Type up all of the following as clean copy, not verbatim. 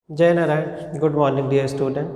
Jai Narayan, good morning dear student.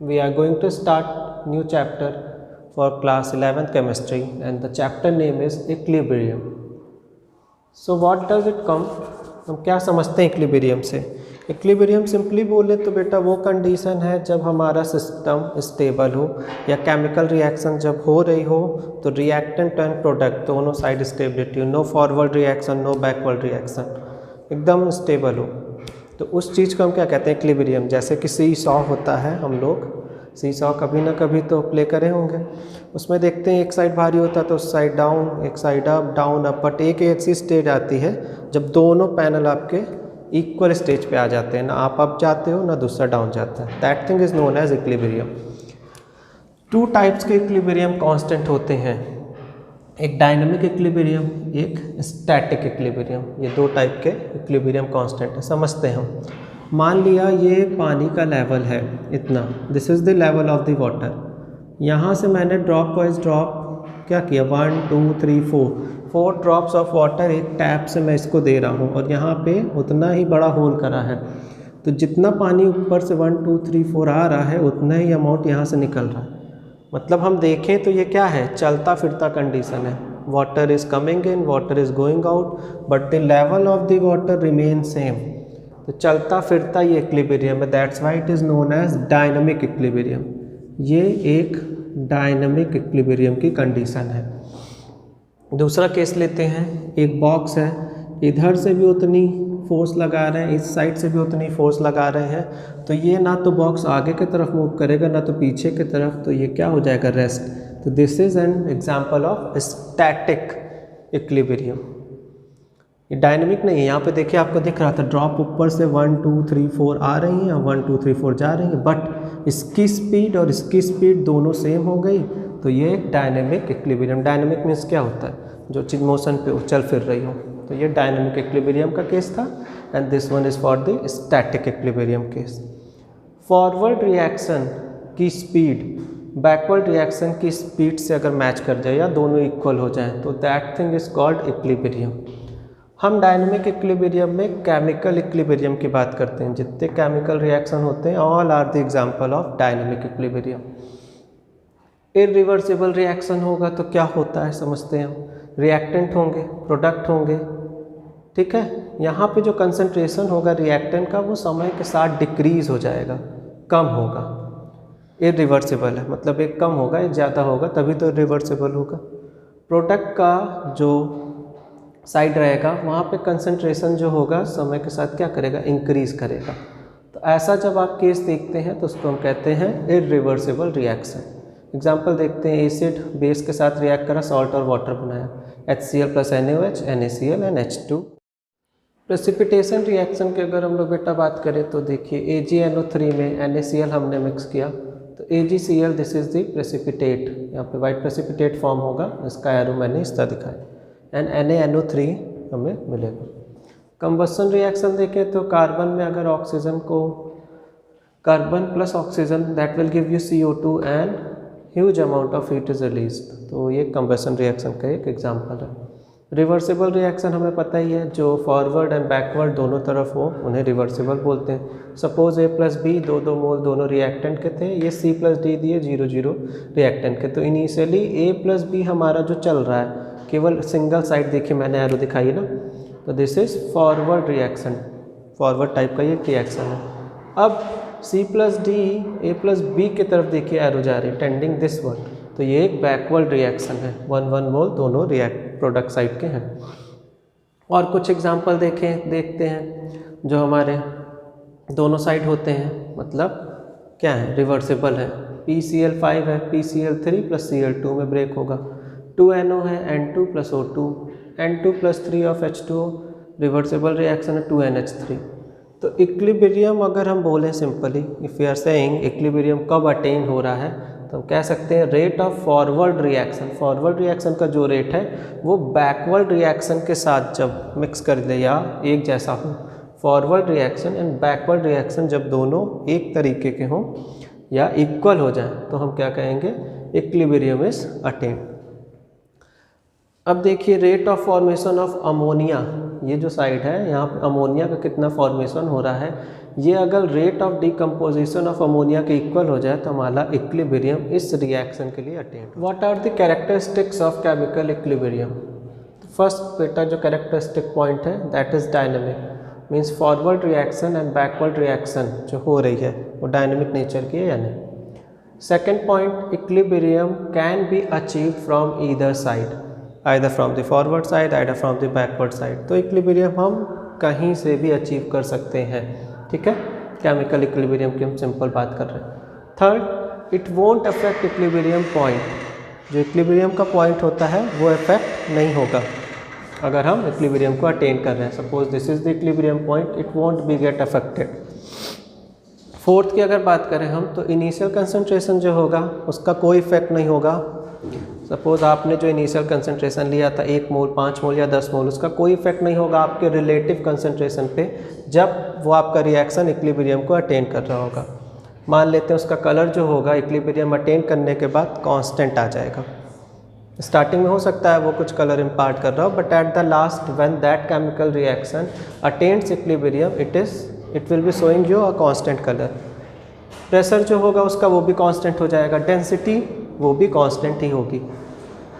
We are going to start new chapter for class 11th chemistry and the chapter name is equilibrium. So what does it come? हम क्या समझते हैं equilibrium से? Equilibrium simply बोले तो बेटा वो condition है जब हमारा सिस्टम स्टेबल हो या केमिकल रिएक्शन जब हो रही हो तो रिएक्टेंट एंड प्रोडक्ट दोनों साइड स्टेबिलिटी हो, no forward reaction no backward reaction, एकदम स्टेबल हो, तो उस चीज़ को हम क्या कहते हैं इक्विलिब्रियम। जैसे कि सी सॉ होता है, हम लोग सी सॉ कभी ना कभी तो प्ले करे होंगे, उसमें देखते हैं एक साइड भारी होता है तो उस साइड डाउन, एक side up down up, but एक ऐसी स्टेज आती है जब दोनों पैनल आपके इक्वल स्टेज पे आ जाते हैं, ना आप अप जाते हो ना दूसरा डाउन जाता है, that thing is known as equilibrium. Two types के इक्विलिब्रियम कांस्टेंट होते हैं, एक डायनामिक इक्विलिब्रियम, एक स्टैटिक इक्विलिब्रियम। ये दो टाइप के इक्विलिब्रियम कांस्टेंट है, समझते हैं हम। मान लिया ये पानी का लेवल है इतना, this is the level of the water. यहाँ से मैंने ड्रॉप वाइज ड्रॉप क्या किया, 1 2 3 4 ड्रॉप्स ऑफ वाटर एक टैप से मैं इसको दे रहा हूँ और यहाँ पे उतना ही बड़ा होल करा है, तो जितना पानी ऊपर से 1 2 3 4 आ रहा है उतना ही अमाउंट यहाँ से निकल रहा है। मतलब हम देखें तो ये क्या है, चलता फिरता कंडीशन है, water is coming in water is going out but the level of the water remain same. तो चलता फिरता ये इक्विलिब्रियम है, that's why it is known as dynamic equilibrium. ये एक डायनामिक इक्विलिब्रियम की कंडीशन है। दूसरा केस लेते हैं, एक बॉक्स है, इधर से भी उतनी फोर्स लगा रहे हैं, इस साइड से भी उतनी फोर्स लगा रहे हैं, तो ये ना तो बॉक्स आगे की तरफ मूव करेगा ना तो पीछे की तरफ, तो ये क्या हो जाएगा, रेस्ट। तो this is an example of static equilibrium. ये डायनामिक नहीं है। यहाँ पे देखिए आपको दिख रहा था ड्रॉप ऊपर से 1 2 3 4 आ रही हैं, 1 2 3 4 जा रही हैं, बट इसकी स्पीड और इसकी स्पीड दोनों सेम हो गई, तो ये एक डायनेमिक इक्विलिब्रियम। डायनेमिक मीन्स क्या होता है, जो चीज़ मोशन पे चल फिर रही हो, तो ये डायनेमिक इक्विलिब्रियम का केस था। And this one is for the static equilibrium case. Forward reaction की स्पीड बैकवर्ड रिएक्शन की स्पीड से अगर मैच कर जाए या दोनों इक्वल हो जाए तो that thing is called equilibrium. हम डायनेमिक इक्विलिब्रियम में केमिकल इक्विलिब्रियम की बात करते हैं, जितने केमिकल रिएक्शन होते हैं all are the example of dynamic equilibrium. Irreversible reaction होगा तो क्या होता है समझते हैं हम, रिएक्टेंट होंगे प्रोडक्ट होंगे, ठीक है। यहाँ पे जो कंसंट्रेशन होगा रिएक्टेंट का वो समय के साथ डिक्रीज हो जाएगा, कम होगा। इरिवर्सिबल है मतलब एक कम होगा एक ज़्यादा होगा, तभी तो इरिवर्सिबल होगा। प्रोडक्ट का जो साइड रहेगा वहाँ पे कंसंट्रेशन जो होगा समय के साथ क्या करेगा, इंक्रीज करेगा। तो ऐसा जब आप केस देखते हैं तो उसको हम कहते हैं इरिवर्सिबल रिएक्शन। एग्जाम्पल देखते हैं, एसिड बेस के साथ रिएक्ट करा, सॉल्ट और वाटर बनाया, HCl + NaOH NaCl and H2। Precipitation reaction की अगर हम लोग बेटा बात करें तो देखिए AgNO3 में NaCl हमने मिक्स किया तो AgCl this is the precipitate, यहाँ पे वाइट प्रेसिपिटेट फॉर्म होगा, इसका एरो मैंने इस तरह दिखाया, एंड NaNO3 हमें मिलेगा। कंबसन रिएक्शन देखें तो कार्बन में अगर ऑक्सीजन को, carbon plus oxygen that will give you CO2 and huge amount of heat is released, तो ये कंबसन रिएक्शन का एक एग्जांपल है। रिवर्सिबल रिएक्शन हमें पता ही है, जो फॉरवर्ड एंड बैकवर्ड दोनों तरफ हो उन्हें रिवर्सिबल बोलते हैं। सपोज A + B 2 मोल दोनों रिएक्टेंट के थे, ये C + D दिए 0 0 रिएक्टेंट के, तो इनिशियली A + B हमारा जो चल रहा है केवल सिंगल साइड, देखिए मैंने एरो दिखाई ना, तो this is forward reaction, forward type का ये रिएक्शन है। अब C + D A + B की तरफ देखिए एरो जा रही है टेंडिंग दिस वन, तो ये एक बैकवर्ड रिएक्शन है, 1 1 मोल दोनों प्रोडक्ट साइड के हैं। और कुछ एग्जांपल देखते हैं जो हमारे दोनों साइड होते हैं, मतलब क्या है, रिवर्सिबल है। PCl5 है, PCl3 + Cl2 में ब्रेक होगा, 2NO है, N2 + O2, N2 + 3 of H2O, reversible reaction है 2NH3। तो इक्विलिब्रियम अगर हम बोलें simply, if you are saying equilibrium कब अटेन हो रहा है, तो हम कह सकते हैं rate of forward reaction. Forward reaction का जो रेट है वो बैकवर्ड रिएक्शन के साथ जब मिक्स कर दे या एक जैसा हो, forward reaction and backward reaction जब दोनों एक तरीके के हों या इक्वल हो जाए तो हम क्या कहेंगे, इक्विलिब्रियम इज अटेन। अब देखिए rate of formation of ammonia, ये जो साइड है यहाँ पे अमोनिया का कितना फॉर्मेशन हो रहा है, ये अगर rate of decomposition of ammonia के इक्वल हो जाए तो हमारा इक्विलिब्रियम इस रिएक्शन के लिए attain. What are the characteristics of chemical equilibrium? First बेटा जो कैरेक्टरिस्टिक पॉइंट है that is dynamic, means forward reaction and backward reaction जो हो रही है वो डायनेमिक नेचर की है या नहीं। Second point, equilibrium can be achieved from either side, either from the forward side either from the backward side. तो इक्विलिब्रियम हम कहीं से भी अचीव कर सकते हैं, ठीक है। केमिकल इक्विलिब्रियम की हम सिंपल बात कर रहे हैं। Third, it won't affect equilibrium point, जो इक्विलिब्रियम का पॉइंट होता है वो अफेक्ट नहीं होगा अगर हम इक्विलिब्रियम को अटेन कर रहे हैं। Suppose this is the equilibrium point, it won't be get affected. Fourth की अगर बात करें हम तो इनिशियल कंसंट्रेशन जो होगा उसका कोई इफेक्ट नहीं होगा। सपोज आपने जो इनिशियल कंसंट्रेशन लिया था 1 मोल 5 मोल या 10 मोल, उसका कोई इफेक्ट नहीं होगा आपके रिलेटिव कंसंट्रेशन पे जब वो आपका रिएक्शन इक्विलिब्रियम को अटेन कर रहा होगा। मान लेते हैं उसका कलर जो होगा इक्विलिब्रियम अटेन करने के बाद कांस्टेंट आ जाएगा। स्टार्टिंग में हो सकता है वो कुछ कलर इम्पार्ट कर रहा हो, but at the last when that chemical reaction attains equilibrium it will be showing you a constant colour. Pressure जो होगा उसका वो भी कांस्टेंट हो जाएगा, डेंसिटी वो भी कांस्टेंट ही होगी।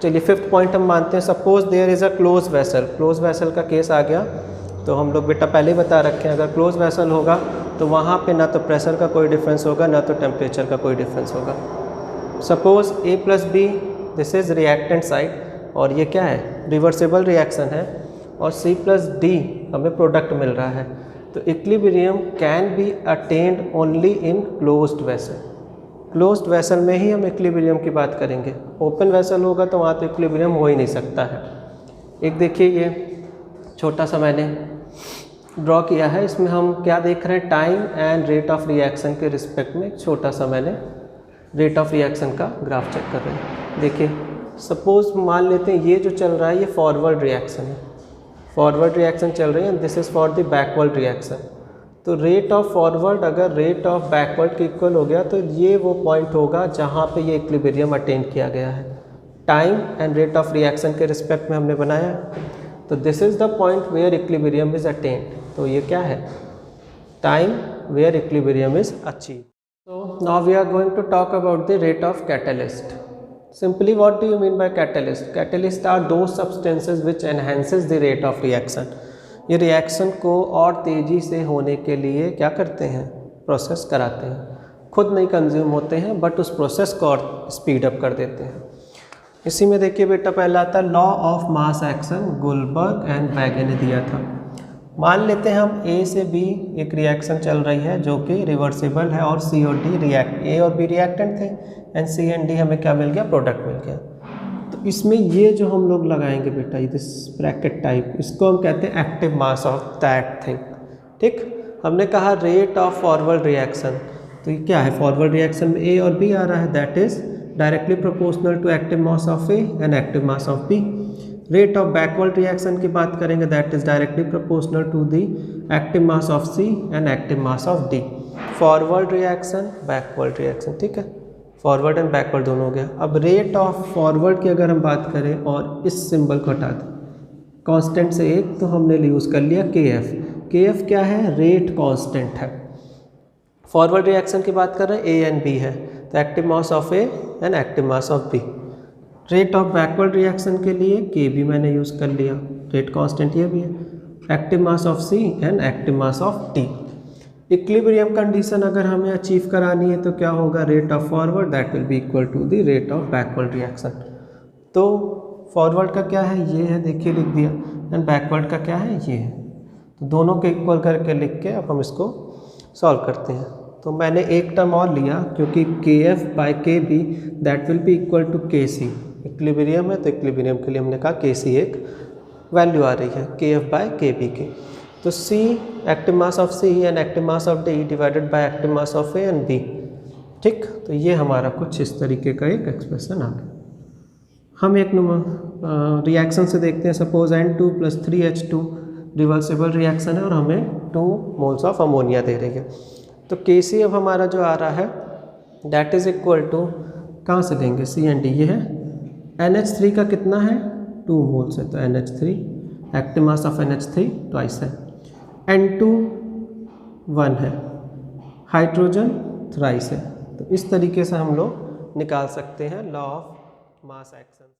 चलिए फिफ्थ पॉइंट हम मानते हैं, suppose there is a close vessel. Close vessel का केस आ गया तो हम लोग बेटा पहले ही बता रखे हैं, अगर क्लोज वेसल होगा तो वहाँ पे ना तो प्रेशर का कोई डिफरेंस होगा ना तो टेम्परेचर का कोई डिफरेंस होगा। Suppose A plus B this is reactant side और ये क्या है रिवर्सिबल रिएक्शन है, और C प्लस डी हमें प्रोडक्ट मिल रहा है। तो equilibrium can be attained only in closed vessel. Closed vessel में ही हम इक्विलिब्रियम की बात करेंगे, ओपन वेसल होगा तो वहाँ तो इक्विलिब्रियम हो ही नहीं सकता है। एक देखिए ये छोटा सा मैंने ड्रॉ किया है, इसमें हम क्या देख रहे हैं, time and rate of reaction के रिस्पेक्ट में एक छोटा सा मैंने रेट ऑफ रिएक्शन का ग्राफ चेक कर रहे हैं। देखिए सपोज मान लेते हैं ये जो चल रहा है ये फॉरवर्ड रिएक्शन है, फॉरवर्ड रिएक्शन चल रही है, this is for the backward reaction. तो रेट ऑफ फॉरवर्ड अगर रेट ऑफ बैकवर्ड के इक्वल हो गया तो ये वो पॉइंट होगा जहाँ पे ये इक्विलिब्रियम अटेन किया गया है। Time and rate of reaction के रिस्पेक्ट में हमने बनाया, तो this is the point where equilibrium is attained. तो ये क्या है, time where equilibrium is achieve. So now we are going to talk about the rate of catalyst. Simply what do you mean by catalyst? Catalyst are those substances which enhances the rate of reaction. ये reaction को और तेज़ी से होने के लिए क्या करते हैं, प्रोसेस कराते हैं, खुद नहीं कंज्यूम होते हैं बट उस प्रोसेस को और स्पीड अप कर देते हैं। इसी में देखिए बेटा पहला आता है law of mass action, Guldberg and बैगे ने दिया था। मान लेते हैं हम A से B एक रिएक्शन चल रही है जो कि रिवर्सिबल है और C और D रिएक्ट, A और B रिएक्टेंट थे एंड C एंड D हमें क्या मिल गया, प्रोडक्ट मिल गया। तो इसमें ये जो हम लोग लगाएंगे बेटा दिस ब्रैकेट टाइप, इसको हम कहते हैं active mass of that thing. ठीक, हमने कहा रेट ऑफ फॉरवर्ड रिएक्शन, तो ये क्या है, फॉरवर्ड रिएक्शन में A और B आ रहा है, that is directly proportional to active mass of A and active mass of B। Rate of backward reaction की बात करेंगे, that is directly proportional to the active mass of C and active mass of D। Forward reaction, backward reaction, ठीक है, forward and backward दोनों हो गया। अब rate of forward की अगर हम बात करें और इस सिंबल को हटा दें, कांस्टेंट से एक तो हमने यूज़ कर लिया KF। KF क्या है, रेट कांस्टेंट है। फॉरवर्ड रिएक्शन की बात कर रहे हैं A एंड B है, तो active mass of A and active mass of B। Rate of backward reaction के लिए KB मैंने यूज़ कर लिया, रेट कांस्टेंट ये भी है, active mass of C and active mass of D। Equilibrium condition अगर हमें अचीव करानी है तो क्या होगा, rate of forward that will be equal to the rate of backward reaction. तो फॉरवर्ड का क्या है, ये है, देखिए लिख दिया, एंड बैकवर्ड का क्या है, ये है। तो दोनों के इक्वल करके लिख के अब हम इसको सॉल्व करते हैं। तो मैंने एक टर्म और लिया क्योंकि KF by KB that will be equal to KC। Equilibrium है तो इक्विलिब्रियम के लिए हमने कहा KC एक वैल्यू आ रही है KF बाई KB की। तो C active mass of C and active mass of D divided by active mass of A and B। ठीक, तो ये हमारा कुछ इस तरीके का एक एक्सप्रेशन आ गया। हम एक रिएक्शन से देखते हैं, suppose N2 + 3H2 reversible reaction है और हमें 2 मोल्स ऑफ अमोनिया दे रही है। तो KC अब हमारा जो आ रहा है दैट इज़ इक्वल टू, कहाँ से लेंगे, C एंड D, ये है NH3 का कितना है, 2 मोल्स है, तो NH3 active mass of NH3 twice है। N2 1 है, हाइड्रोजन थ्राइस है। तो इस तरीके से हम लोग निकाल सकते हैं लॉ ऑफ मास एक्शन।